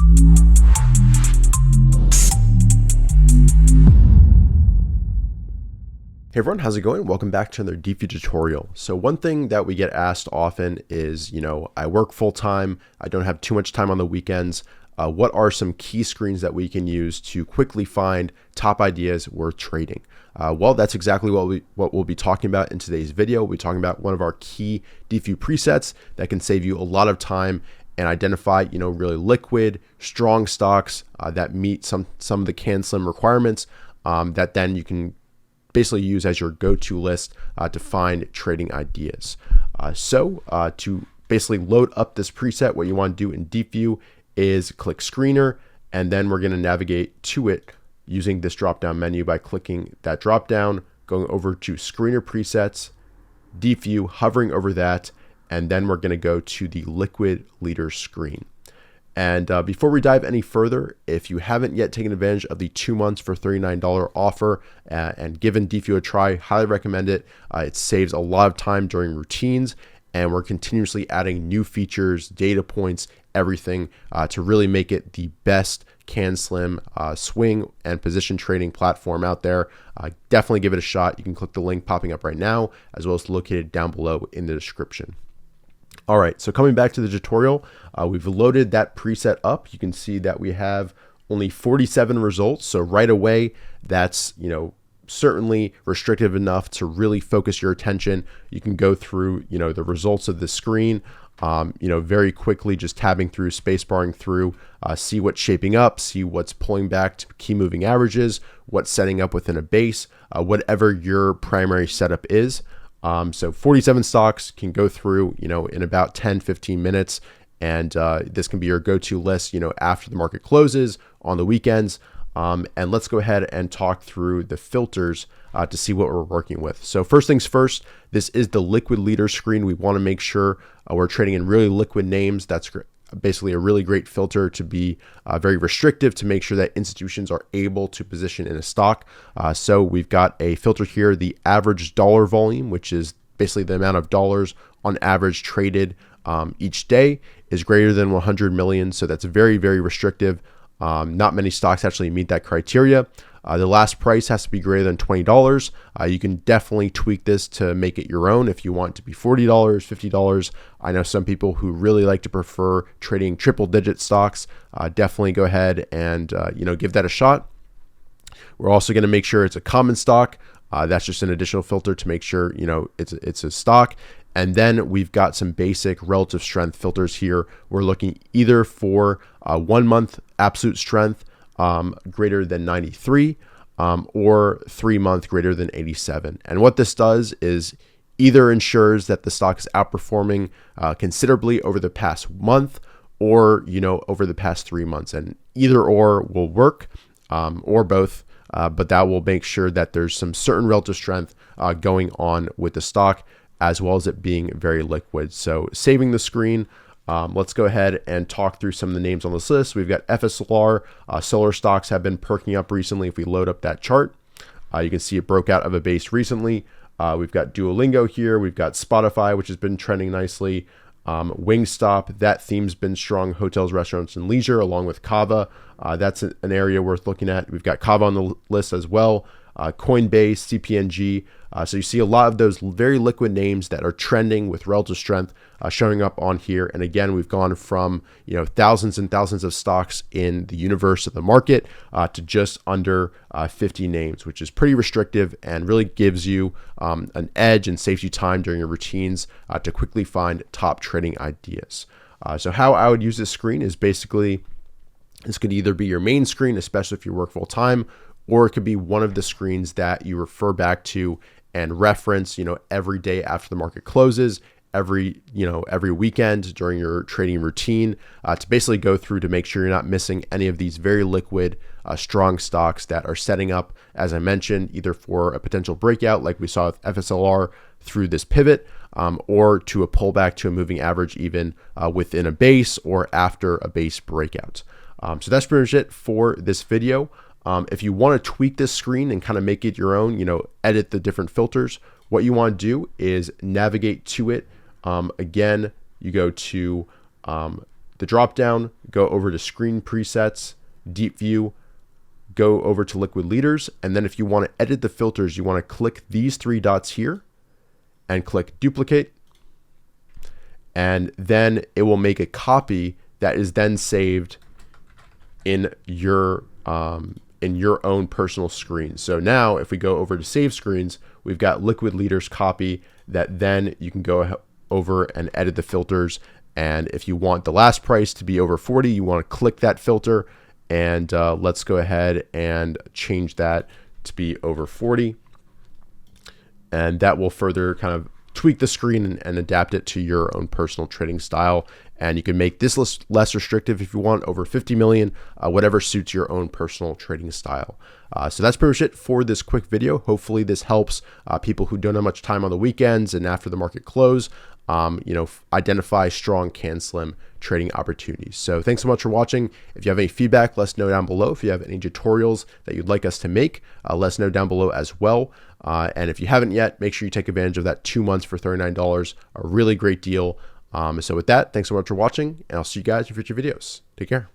Hey everyone, how's it going? Welcome back to another Deepvue tutorial. So one thing that we get asked often is, I work full time, I don't have too much time on the weekends. What are some key screens that we can use to quickly find top ideas worth trading? Well, that's exactly what we'll be talking about in today's video. We'll be talking about one of our key Deepvue presets that can save you a lot of time and identify, really liquid, strong stocks that meet some of the CanSlim requirements that then you can basically use as your go-to list to find trading ideas. So to basically load up this preset, what you want to do in Deepvue is click Screener, and then we're going to navigate to it using this drop-down menu by clicking that drop-down, going over to Screener Presets, Deepvue, hovering over that, and then we're going to go to the Liquid Leader screen. And before we dive any further, if you haven't yet taken advantage of the 2 months for $39 offer and given Deepvue a try, highly recommend it. It saves a lot of time during routines, and we're continuously adding new features, data points, everything to really make it the best CanSlim swing and position trading platform out there. Definitely give it a shot. You can click the link popping up right now, as well as located down below in the description. All right, so coming back to the tutorial, we've loaded that preset up. You can see that we have only 47 results. So right away, that's, certainly restrictive enough to really focus your attention. You can go through, the results of the screen, very quickly, just tabbing through, spacebarring through, see what's shaping up, see what's pulling back to key moving averages, what's setting up within a base, whatever your primary setup is. So 47 stocks can go through, in about 10-15 minutes. And this can be your go-to list, after the market closes on the weekends. And let's go ahead and talk through the filters to see what we're working with. So first things first, this is the liquid leader screen. We want to make sure we're trading in really liquid names. That's basically a really great filter to be very restrictive to make sure that institutions are able to position in a stock. So we've got a filter here, the average dollar volume, which is basically the amount of dollars on average traded each day, is greater than 100 million. So that's very, very restrictive. Not many stocks actually meet that criteria. The last price has to be greater than $20. You can definitely tweak this to make it your own if you want it to be $40, $50. I know some people who really like to prefer trading triple digit stocks. Definitely go ahead and give that a shot. We're also going to make sure it's a common stock. That's just an additional filter to make sure it's a stock. And then we've got some basic relative strength filters here. We're looking either for 1 month absolute strength greater than 93 or 3 month greater than 87. And what this does is either ensures that the stock is outperforming considerably over the past month or over the past 3 months. And either or will work, or both. But that will make sure that there's some certain relative strength going on with the stock, as well as it being very liquid. So saving the screen, let's go ahead and talk through some of the names on this list. We've got FSLR, solar stocks have been perking up recently. If we load up that chart, you can see it broke out of a base recently. We've got Duolingo here. We've got Spotify, which has been trending nicely. Wingstop, that theme's been strong. Hotels, restaurants, and leisure, along with CAVA. That's an area worth looking at. We've got CAVA on the list as well. Coinbase, CPNG. So you see a lot of those very liquid names that are trending with relative strength showing up on here. And again, we've gone from thousands and thousands of stocks in the universe of the market to just under 50 names, which is pretty restrictive and really gives you an edge and saves you time during your routines to quickly find top trading ideas. So how I would use this screen is basically, this could either be your main screen, especially if you work full time, or it could be one of the screens that you refer back to and reference, every day after the market closes, every weekend during your trading routine, to basically go through to make sure you're not missing any of these very liquid, strong stocks that are setting up, as I mentioned, either for a potential breakout like we saw with FSLR through this pivot, or to a pullback to a moving average, even within a base or after a base breakout. So that's pretty much it for this video. If you want to tweak this screen and kind of make it your own, edit the different filters, what you want to do is navigate to it. Again, you go to the drop down, go over to Screen Presets, Deepvue, go over to Liquid Leaders, and then if you want to edit the filters, you want to click these three dots here and click Duplicate, and then it will make a copy that is then saved in your own personal screen. So now if we go over to Save Screens, we've got Liquid Leaders copy that then you can go over and edit the filters. And if you want the last price to be over 40, you want to click that filter, and let's go ahead and change that to be over 40. And that will further kind of tweak the screen and adapt it to your own personal trading style. And you can make this less restrictive if you want, over 50 million, whatever suits your own personal trading style. So that's pretty much it for this quick video. Hopefully this helps people who don't have much time on the weekends and after the market close, identify strong can slim trading opportunities. So thanks so much for watching. If you have any feedback, let us know down below. If you have any tutorials that you'd like us to make, let us know down below as well. And if you haven't yet, make sure you take advantage of that 2 months for $39, a really great deal. So with that, thanks so much for watching, and I'll see you guys in future videos. Take care.